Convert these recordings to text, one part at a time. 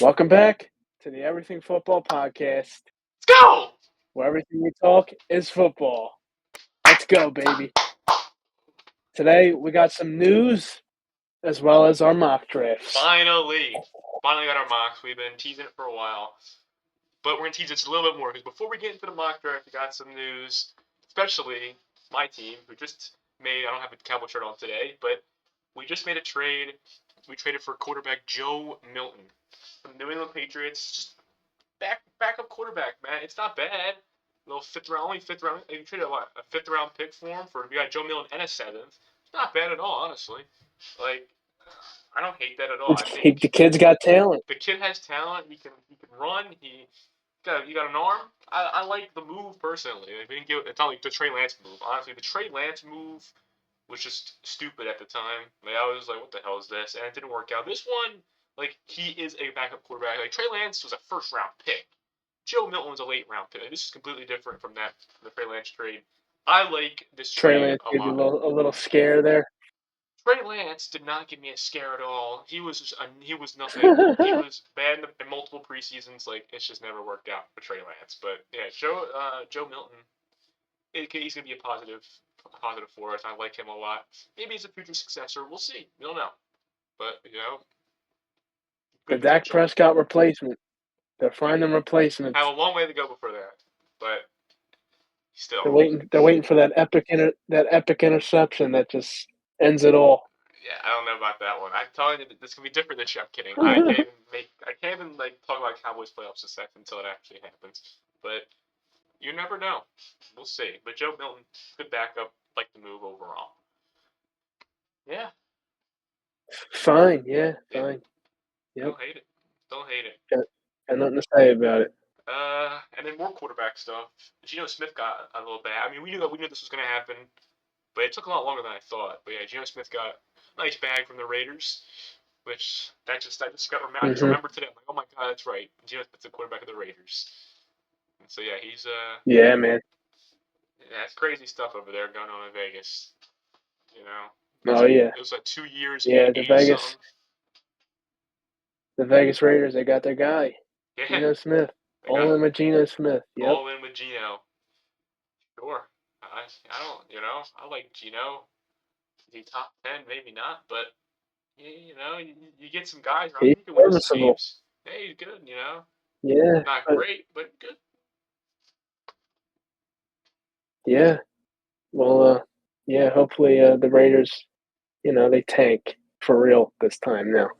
Welcome back to the Everything Football Podcast, Let's go! where everything we talk is football. Let's go, baby. Today, we got some news as well as our mock drafts. Finally got our mocks. We've been teasing it for a while. But we're going to tease it just a little bit more because before we get into the mock draft, we got some news, especially my team, who just made, I don't have a Cowboy shirt on today, but we just made a trade. We traded for quarterback Joe Milton from the New England Patriots. Just backup quarterback, man. It's not bad. Little fifth round. You traded a fifth round pick for him we got Joe Milton and a seventh. It's not bad at all, honestly. Like, I don't hate that at all. I think the kid's got talent. the kid has talent. He can run. He got an arm. I like the move personally. Like, we didn't give, it's not like the Trey Lance move. Honestly, the Trey Lance move was just stupid at the time. Like, I was like, what the hell is this? And it didn't work out. This one, like, he is a backup quarterback. Like, Trey Lance was a first round pick. Joe Milton was a late round pick. Like, this is completely different from the Trey Lance trade. I like this Trey trade Lance a gave you lot. a little scare there. Trey Lance did not give me a scare at all. He was nothing. He was bad in multiple preseasons. Like, it's just never worked out for Trey Lance. But yeah, Joe Milton, he's gonna be a positive for us. I like him a lot. Maybe he's a future successor. We'll see. We don't know. But the Dak Prescott replacement. They're finding replacements. Have a long way to go before that, but still. They're waiting for that epic interception that just ends it all. Yeah, I don't know about that one. I'm telling you, this can be different this year. I'm kidding. I can't even talk about Cowboys playoff success until it actually happens. But you never know. We'll see. But Joe Milton, good backup. Like the move overall. Yeah. Fine. Yeah. Fine. Yep. Don't hate it. Got nothing to say about it. And then more quarterback stuff. Geno Smith got a little bad. I mean, we knew this was going to happen, but it took a lot longer than I thought. But yeah, Geno Smith got a nice bag from the Raiders, which I just got I just remembered today. I'm like, oh my god, that's right. Geno Smith's the quarterback of the Raiders. And so yeah, he's yeah, man. Yeah, it's crazy stuff over there going on in Vegas. Yeah. It was like 2 years. Yeah, the Vegas Raiders, they got their guy. Yeah. Geno Smith. All in with Geno Smith. Yep. All in with Geno. Sure. I don't, I like Geno. Is he top 10? Maybe not, but, you get some guys around. He's serviceable. Hey, he's good, Yeah. Not great, but good. Yeah. Well, yeah, hopefully the Raiders, they tank for real this time now.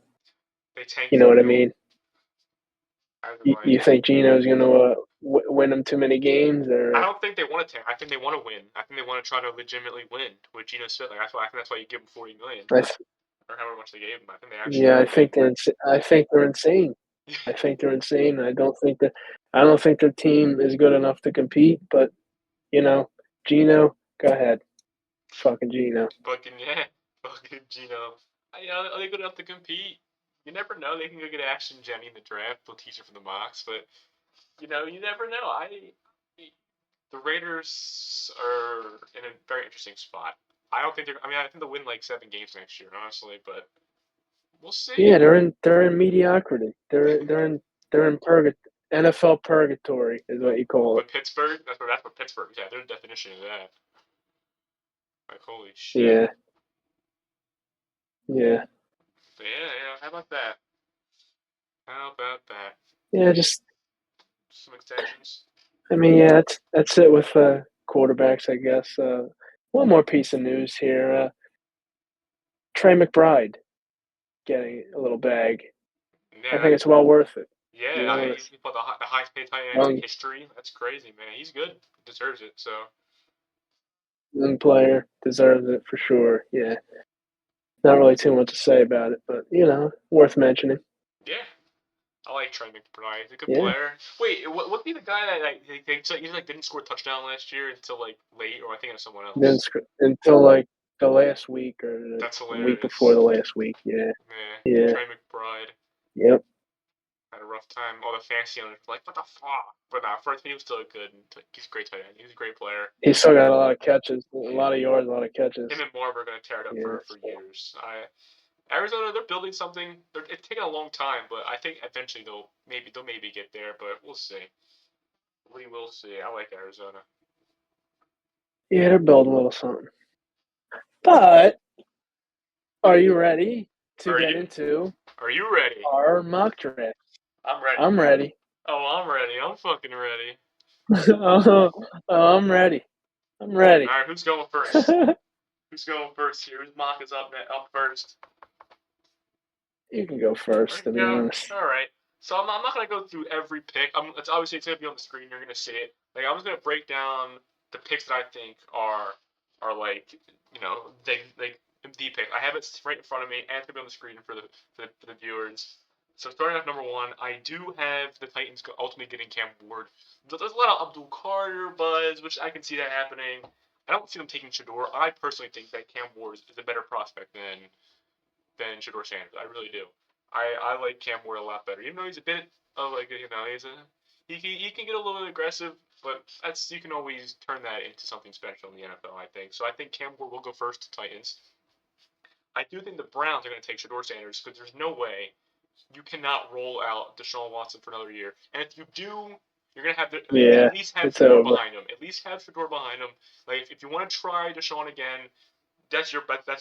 They tank. You know what I mean? You think Geno's going to win them too many games? Or? I don't think they want to tank. I think they want to win. I think they want to try to legitimately win with Geno Smith. Like, I think that's why you give him $40 million. Or however much they gave him. I think they actually. Yeah, I think they're insane. I think they're insane. I don't think their team is good enough to compete. But Geno, go ahead, fucking Geno. Fucking Geno. Are they good enough to compete? You never know. They can go get Ashton Jenny in the draft. They'll teach her from the mocks, but you never know. The Raiders are in a very interesting spot. I don't think I think they'll win like 7 games next year, honestly, but we'll see. Yeah, they're in mediocrity. They're in NFL purgatory is what you call it. But Pittsburgh, that's what Pittsburgh is. Yeah, they're the definition of that. Like, holy shit. Yeah. Yeah. How about that? Yeah, just some extensions. I mean, yeah, that's it with quarterbacks, I guess. One more piece of news here. Trey McBride getting a little bag. Yeah, I think it's well worth it. Yeah, he's the highest paid tight end in history. That's crazy, man. He's good. Deserves it, so. Young player. Deserves it for sure, yeah. Not really too much to say about it, but, worth mentioning. Yeah. I like Trey McBride. He's a good player. Wait, what be the guy that he didn't score a touchdown last year until late, or I think it was someone else. Until the last week or the week before the last week. Yeah. Yeah. Trey McBride. Yep. Had a rough time. All the fantasy owners were like, what the fuck? But first he was still good. He's a great tight end. He's a great player. He still got a lot of catches, a lot of yards, a lot of catches. Him and Marv are going to tear it up for years. Arizona, they're building something. It's taking a long time, but I think eventually they'll maybe get there. But we'll see. We will see. I like Arizona. Yeah, they're building a little something. But are you ready to Are get you into Are you ready? our mock draft? I'm ready. I'm ready. Oh, I'm ready. I'm fucking ready. I'm ready. I'm ready. All right, who's going first? Who's going first here? Whose mock is up first? You can go first, to be Yeah. honest. All right. So I'm not gonna go through every pick. It's obviously it's gonna be on the screen. You're gonna see it. Like I'm just gonna break down the picks that I think are like like the pick. I have it right in front of me, and it's gonna be on the screen for the viewers. So starting off number one, I do have the Titans ultimately getting Cam Ward. There's a lot of Abdul Carter buzz, which I can see that happening. I don't see them taking Shador. I personally think that Cam Ward is a better prospect than Shador Sanders. I really do. I like Cam Ward a lot better, even though he's a bit of like he can get a little bit aggressive, but you can always turn that into something special in the NFL. I think so. I think Cam Ward will go first to Titans. I do think the Browns are going to take Shador Sanders because there's no way you cannot roll out Deshaun Watson for another year. And if you do, you're gonna have to Yeah, at least have it's Shador over. behind him. At least have Shador behind him. Like if you want to try Deshaun again, that's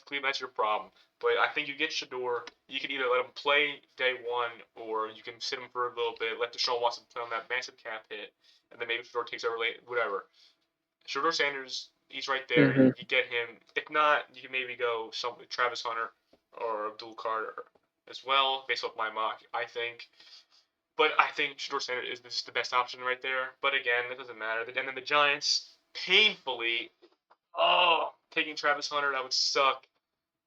clear. That's your problem. But I think you get Shador. You can either let him play day one, or you can sit him for a little bit. Let Deshaun Watson play on that massive cap hit, and then maybe Shador takes over late. Whatever. Shador Sanders, he's right there. Mm-hmm. You get him. If not, you can maybe go with Travis Hunter or Abdul Carter as well, based off my mock. I think. But I think Shador Sanders is the best option right there. But again, that doesn't matter. And then the Giants, painfully, taking Travis Hunter, that would suck.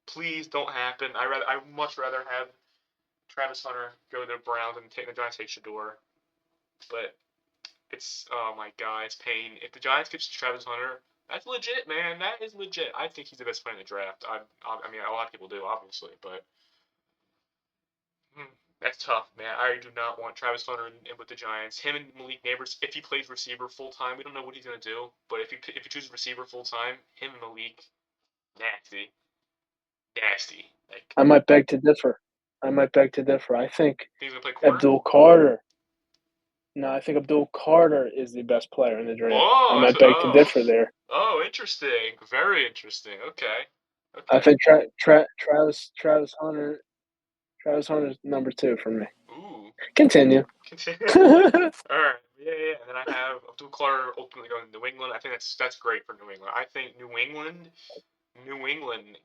Please don't happen. I much rather have Travis Hunter go to the Browns and take the Giants take Shador. But it's oh my god, it's pain. If the Giants get Travis Hunter, that's legit, man. That is legit. I think he's the best player in the draft. I mean, a lot of people do, obviously, but that's tough, man. I do not want Travis Hunter in with the Giants. Him and Malik Neighbors, if he plays receiver full time, we don't know what he's gonna do. But if he chooses receiver full time, him and Malik, nasty, nasty. Like I might beg to differ. I think he's gonna play corner. Abdul Carter. No, I think Abdul Carter is the best player in the draft. Whoa, I might beg to differ there. Oh, interesting. Very interesting. Okay. I think Travis Hunter's number 2 for me. Ooh. Continue. All right. Yeah. And then I have Abdul Carter ultimately going to New England. I think that's great for New England. I think New England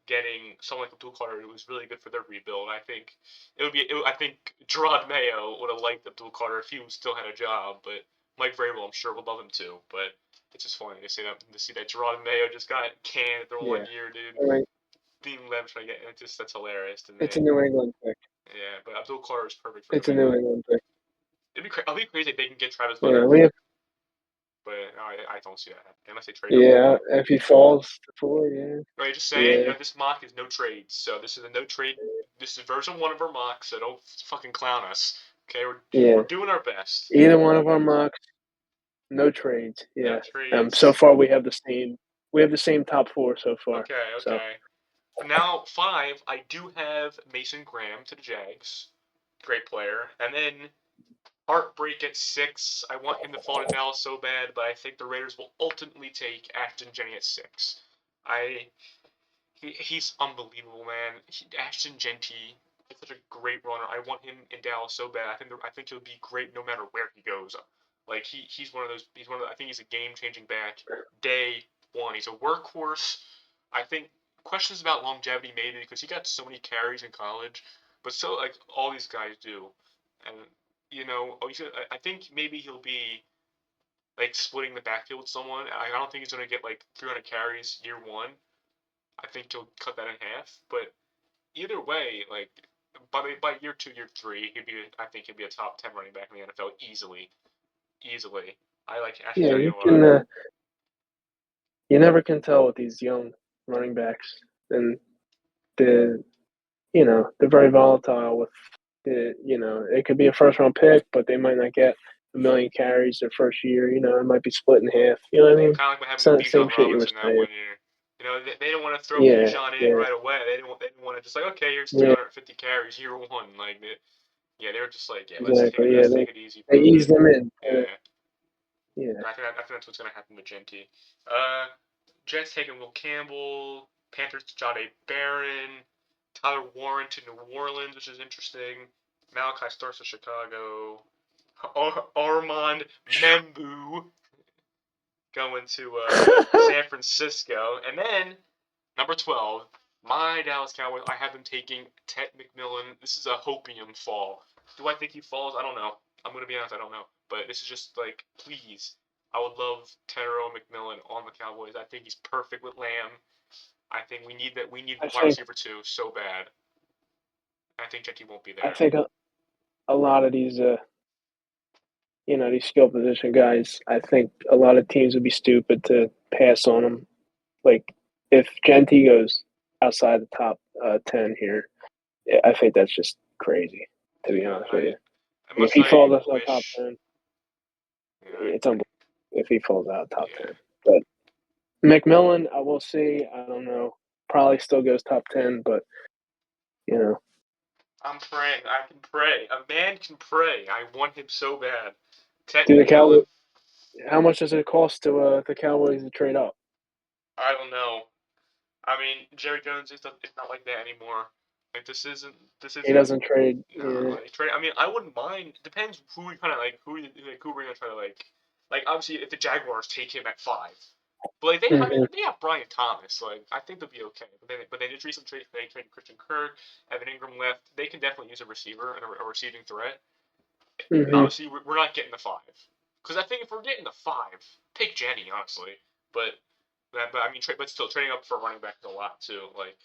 getting someone like Abdul Carter was really good for their rebuild. I think I think Gerard Mayo would have liked Abdul Carter if he still had a job, but Mike Vrabel, I'm sure, would love him too. But it's just funny to see that Gerard Mayo just got canned after 1 year, dude. Right. Dean Lev trying to get that's hilarious. It's a New England pick. Yeah, but Abdul Carter is perfect for. It's a New England pick. I'll be crazy if they can get Travis Hunter. Yeah, but I don't see that happening unless they trade. Yeah, if he falls to 4, yeah. Right, just saying. This mock is no trades, so this is a no trade. This is version 1 of our mock, so don't fucking clown us. Okay, we're doing our best. Either one of our mocks, no trades. Yeah. No trades. So far we have the same top 4 so far. Okay. So. Now 5, I do have Mason Graham to the Jags, great player, and then heartbreak at 6. I want him to fall to Dallas so bad, but I think the Raiders will ultimately take Ashton Jennings at 6. He's unbelievable, man. Ashton Genty is such a great runner. I want him in Dallas so bad. I think he'll be great no matter where he goes. Like he's one of those. I think he's a game-changing back. Day 1, he's a workhorse. I think questions about longevity maybe because he got so many carries in college, but so like all these guys do, and I think maybe he'll be like splitting the backfield with someone. I don't think he's gonna get like 300 carries year 1. I think he'll cut that in half. But either way, like by year 2, year 3, I think he'll be a top 10 running back in the NFL easily. I like Ashton Jennings a lot. You never can tell with these young running backs, and they're very volatile. With it could be a first round pick, but they might not get a million carries their first year. It might be split in half. You know what I mean? Kind of like what happened with Bijan Robinson that 1 year. They didn't want to throw Yeah, Bijan in yeah, right away. They didn't want to just like, okay, here's yeah, 350 carries year one. They were just like, yeah, exactly. Yeah, let's take it easy they for a eased bit. them in. Yeah, Yeah, I think that's what's gonna happen with Genty. Uh, Jets taking Will Campbell. Panthers Jahdae Barron. Tyler Warren to New Orleans, which is interesting. Malachi Starks to Chicago. Armand Membu going to San Francisco. And then, number 12, my Dallas Cowboys, I have them taking Ted McMillan. This is a hopium fall. Do I think he falls? I don't know. I'm going to be honest, I don't know. But this is just like, please. I would love Terrell McMillan on the Cowboys. I think he's perfect with Lamb. I think we need that. We need I wide think receiver too so bad. I think Jetty won't be I there. think a lot of these these skill position guys. I think a lot of teams would be stupid to pass on them. Like if Genty goes outside the top 10 here, I think that's just crazy. To be honest with you, if Unless he I falls outside top wish, 10, you know, it's unbelievable. If he falls out top yeah. 10, but McMillan, I will see. I don't know. Probably still goes top 10, but you know, I'm praying. I can pray. A man can pray. I want him so bad. Ted do the McMillan. Cowboys? How much does it cost to the Cowboys to trade up? I don't know. I mean, Jerry Jones is not like that anymore. Like this He isn't doesn't trade. no Yeah. like trade. I mean, I wouldn't mind. Depends who we kind of like. Who we're gonna try to like. Like obviously, if the Jaguars take him at 5, but like I mean, Mm-hmm. they have Brian Thomas. Like I think they'll be okay. But they just recently traded Christian Kirk. Evan Ingram left. They can definitely use a receiver and a receiving threat. Mm-hmm. Obviously, we're not getting the 5. Because I think if we're getting the 5, take Jenny honestly. But I mean, but still trading up for running back is a lot too. Like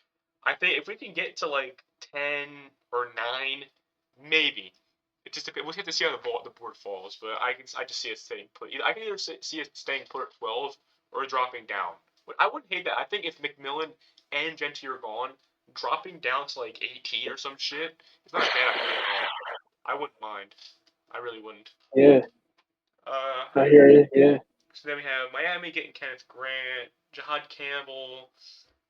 I think if we can get to like 10 or 9, maybe. It just depends. We'll have to see how the board falls, but I just see it staying put. I can either see it staying put at 12 or dropping down. But I wouldn't hate that. I think if McMillan and Genty are gone, dropping down to like 18 or some shit, it's not a bad idea at all. I wouldn't mind. I really wouldn't. Yeah, Uh, I hear you. Yeah. so then we have Miami getting Kenneth Grant, Jahad Campbell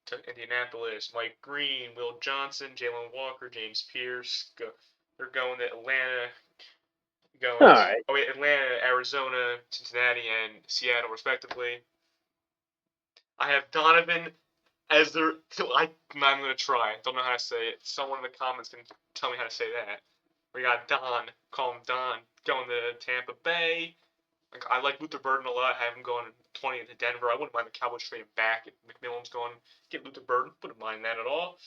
to Indianapolis, Mike Green, Will Johnson, Jalen Walker, James Pierce. They're going to Atlanta, All right. Atlanta, Arizona, Cincinnati, and Seattle, respectively. I have Donovan as their. I'm gonna try. Don't know how to say it. Someone in the comments can tell me how to say that. We got Don. Call him Don. Going to Tampa Bay. Like, I like Luther Burden a lot. I have him going 20 to Denver. I wouldn't mind the Cowboys trading back if McMillan's going. Get Luther Burden. Wouldn't mind that at all.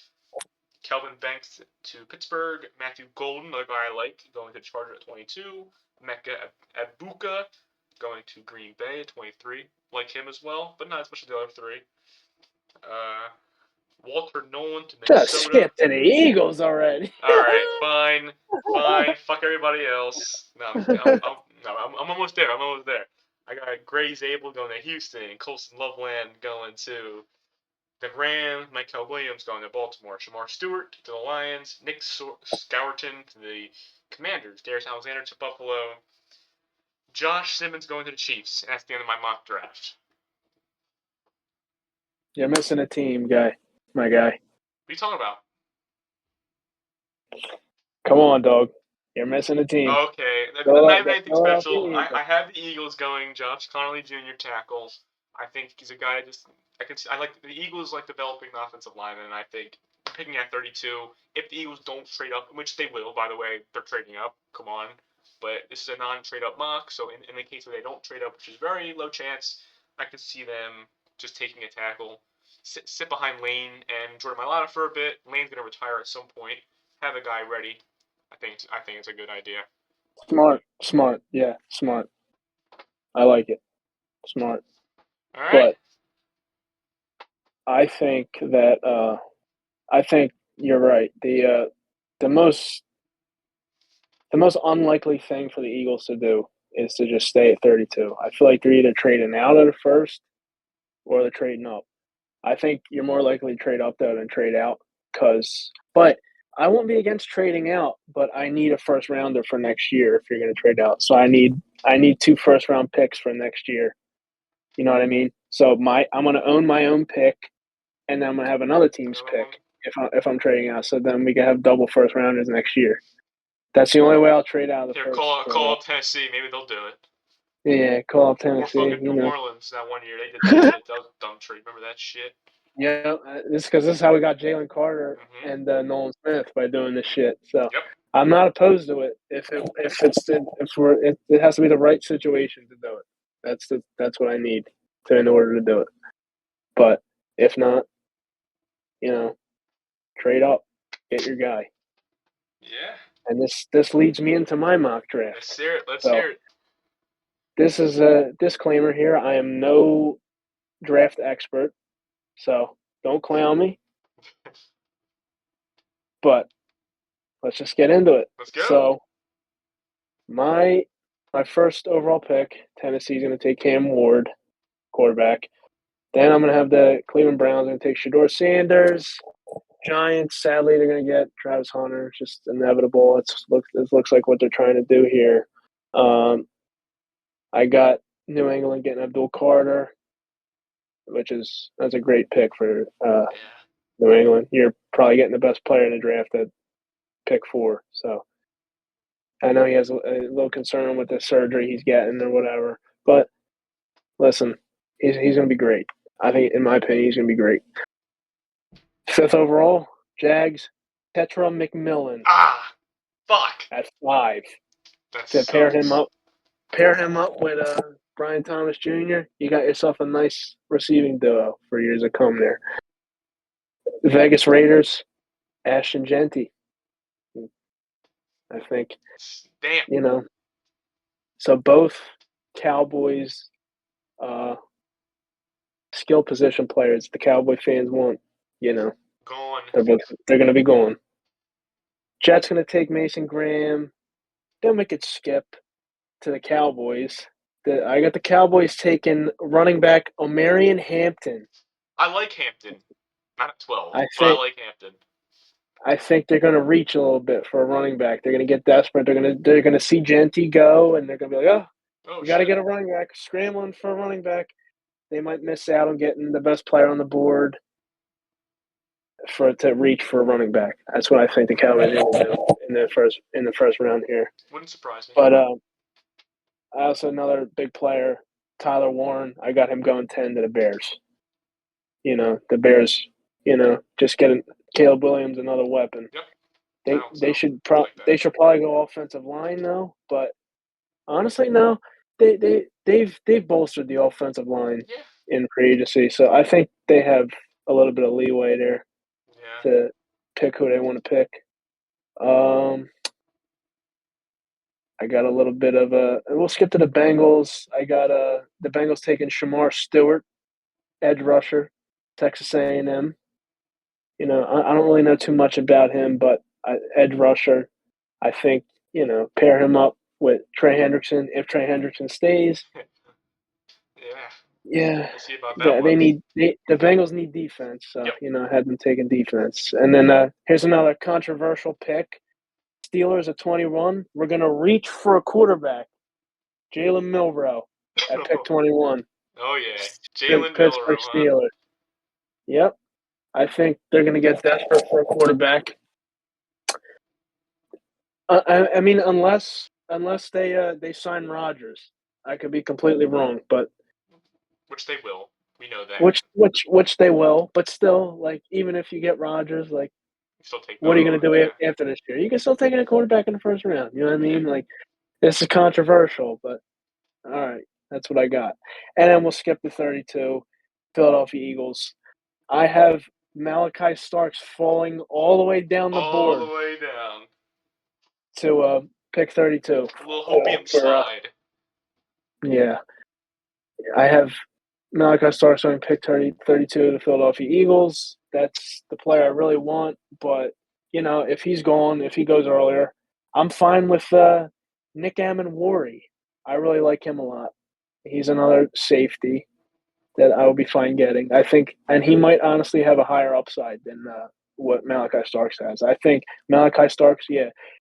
Kelvin Banks to Pittsburgh. Matthew Golden, another guy I like, going to Chargers at 22. Mecca Abuka going to Green Bay at 23. Like him as well, but not as much as the other 3. Uh, Walter Nolan to Just Minnesota. skip to the Eagles already. All right, fine. Fuck everybody else. I'm almost there. I'm almost there. I got Gray Zabel going to Houston. Colson Loveland going to the Rams. Michael Williams going to Baltimore. Shamar Stewart to the Lions. Nick Scourton to the Commanders. Darius Alexander to Buffalo. Josh Simmons going to the Chiefs. And that's the end of my mock draft. You're missing a team, guy. My guy. What are you talking about? Come on, dog. You're missing a team. Okay, not even The anything Philadelphia special. Eagles. I have the Eagles going. Josh Connolly Jr. tackle. I think he's a guy I like the Eagles like developing the offensive lineman, and I think picking at 32. If the Eagles don't trade up, which they will, by the way, they're trading up. Come on, but this is a non-trade up mock. So in the case where they don't trade up, which is very low chance, I could see them just taking a tackle, sit behind Lane and Jordan Mailata for a bit. Lane's gonna retire at some point. Have a guy ready. I think it's a good idea. Smart. Yeah, smart. I like it. Smart. All right. But I think that I think you're right. The most unlikely thing for the Eagles to do is to just stay at 32. I feel like they're either trading out of the first or they're trading up. I think you're more likely to trade up though than trade out but I won't be against trading out, but I need a first rounder for next year if you're going to trade out. So I need 2 first round picks for next year. You know what I mean? So I'm going to own my own pick and then I'm gonna have another team's Another pick one. if I'm trading out. So then we can have double first rounders next year. That's the only way I'll trade out of the Here, first. call up Tennessee. Maybe they'll do it. Yeah, call up Or Tennessee. fucking New Orleans that one year. They did that shit. That was a dumb trade. Remember that shit? Yeah, this is how we got Jalen Carter Mm-hmm. and Nolan Smith by doing this shit. So Yep. I'm not opposed to it it has to be the right situation to do it. That's what I need in order to do it. But if not, trade up, get your guy. Yeah. And this leads me into my mock draft. Let's hear it. Let's So hear it. this is a disclaimer here. I am no draft expert, so don't clown me. But let's just get into it. Let's go. So my first overall pick, Tennessee's going to take Cam Ward, quarterback. Then I'm going to have the Cleveland Browns going to take Shedeur Sanders. Giants, sadly, they're going to get Travis Hunter. It's just inevitable. It looks like what they're trying to do here. I got New England getting Abdul Carter, that's a great pick for New England. You're probably getting the best player in the draft at pick 4. So I know he has a little concern with the surgery he's getting or whatever. But listen, he's going to be great. I think, in my opinion, he's going to be great. 5th overall, Jags, Tetra McMillan. Fuck. At 5. That To sucks. pair him up with Brian Thomas Jr., you got yourself a nice receiving duo for years to come there. Vegas Raiders, Ashton Genty. I think. Damn. So both Cowboys skill position players the Cowboy fans want, Gone. they're going to be gone. Jets going to take Mason Graham. Then we could skip to the Cowboys. I got the Cowboys taking running back Omarion Hampton. I like Hampton. Not at 12, I like Hampton. I think they're going to reach a little bit for a running back. They're going to get desperate. They're going to see Genty go, and they're going to be like, we got to get a running back. Scrambling for a running back. They might miss out on getting the best player on the board to reach for a running back. That's what I think the Cowboys will do in the first round here. Wouldn't surprise me. But also another big player, Tyler Warren. I got him going 10 to the Bears. The Bears. Just getting Caleb Williams another weapon. Yep. They should probably go offensive line though. But honestly, no. They've bolstered the offensive line in free agency, so I think they have a little bit of leeway there to pick who they want to pick. I got a little bit of we'll skip to the Bengals. I got the Bengals taking Shamar Stewart, edge rusher, Texas A&M. I don't really know too much about him, but edge rusher, I think, pair him up with Trey Hendrickson if Trey Hendrickson stays. Yeah. We'll see about that one. The Bengals need defense, so had them taking defense. And then here's another controversial pick. Steelers at 21. We're gonna reach for a quarterback. Jalen Milroe at pick 21. Oh yeah, Jalen Pittsburgh Steelers. Yep. I think they're gonna get desperate for a quarterback. I mean, unless they sign Rodgers, I could be completely wrong, but which they will. We know that. Which they will, but still, like, even if you get Rodgers, like, what are you going to do after this year? You can still take a quarterback in the first round. You know what I mean? Like, this is controversial, but all right, that's what I got. And then we'll skip to 32, Philadelphia Eagles. I have Malachi Starks falling all the way down the board. All the way down. To pick 32. A little hopium slide. Yeah. I have Malachi Starks on pick 32 to Philadelphia Eagles. That's the player I really want. But, if he's gone, if he goes earlier, I'm fine with Nick Amon-Wari. I really like him a lot. He's another safety that I will be fine getting. I think, and he might honestly have a higher upside than what Malachi Starks has. I think Malachi Starks,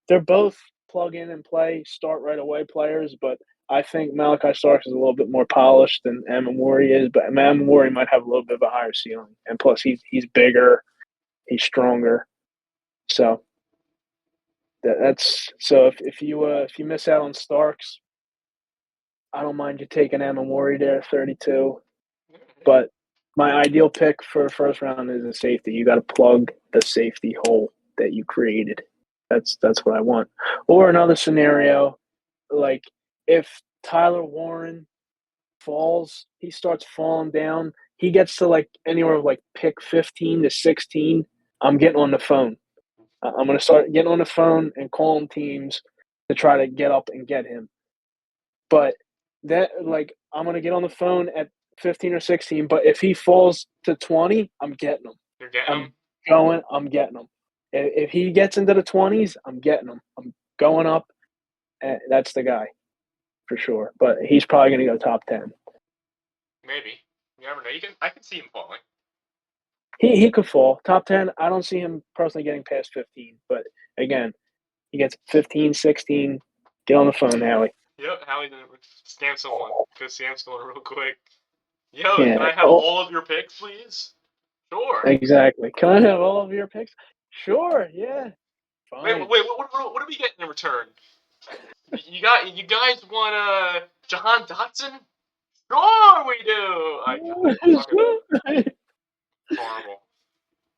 they're both plug in and play, start right away players, but I think Malachi Starks is a little bit more polished than Amamori is, but Amamori might have a little bit of a higher ceiling. And plus, he's bigger, he's stronger. So that's so if you miss out on Starks, I don't mind you taking Amamori there, 32. But my ideal pick for first round is a safety. You got to plug the safety hole that you created. That's what I want. Or another scenario, like if Tyler Warren falls, he starts falling down. He gets to like anywhere like pick 15 to 16. I'm getting on the phone. I'm going to start getting on the phone and calling teams to try to get up and get him. But that, like, I'm going to get on the phone at 15 or 16. But if he falls to 20, I'm getting him. You're getting him? I'm getting him. If he gets into the 20s, I'm getting him. I'm going up. And that's the guy for sure. But he's probably going to go top 10. Maybe. You never know. I can see him falling. He could fall. Top 10, I don't see him personally getting past 15. But, again, he gets 15, 16. Get on the phone, Howie. Yep, Howie didn't scam someone. Because scam someone real quick. Yo, Yeah. can I have all of your picks, please? Sure. Exactly. Can I have all of your picks? Sure, yeah. Fine. Wait, what are we getting in return? You guys want Jahan Dotson? Sure we do. Horrible.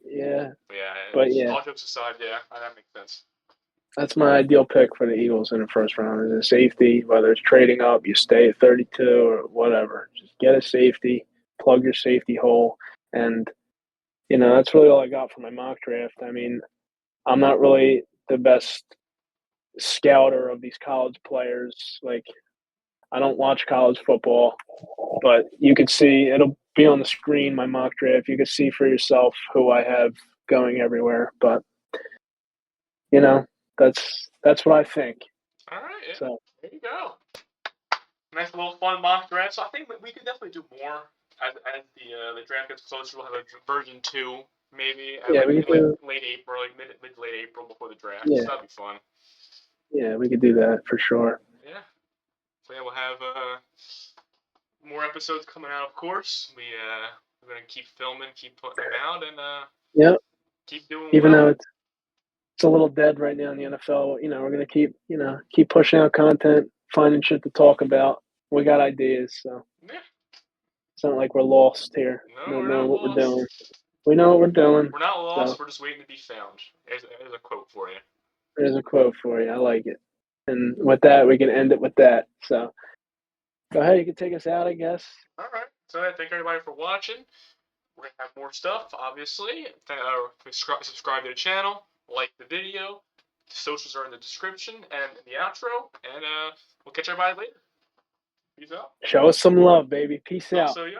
Yeah. But yeah. All jokes aside, yeah, that makes sense. That's my ideal pick for the Eagles in the first round. Is a safety, whether it's trading up, you stay at 32 or whatever. Just get a safety, plug your safety hole, and that's really all I got for my mock draft. I mean, I'm not really the best scouter of these college players. Like, I don't watch college football, but you could see it'll be on the screen, my mock draft. You can see for yourself who I have going everywhere. But that's what I think. All right, yeah. So there you go. Nice little fun mock draft. So I think we could definitely do more as the draft gets closer. We'll have a version 2 maybe. We could do late April, like mid late April before the draft. Yeah. So that'd be fun. Yeah, we could do that for sure. Yeah. So yeah, we'll have more episodes coming out. Of course, we're gonna keep filming, keep putting them out, and keep doing. Even though it's a little dead right now in the NFL, we're gonna keep pushing out content, finding shit to talk about. We got ideas, so yeah. It's not like we're lost here. No, We we're know not what lost. we're doing. We know what we're doing. We're not lost. So. We're just waiting to be found. There's a quote for you. There's a quote for you. I like it. And with that, we can end it with that. So go ahead. You can take us out, I guess. All right. So I thank everybody for watching. We're going to have more stuff, obviously. Subscribe to the channel. Like the video. The socials are in the description and in the outro. And we'll catch everybody later. Peace out. Show us some love, baby. Peace out. So, yeah.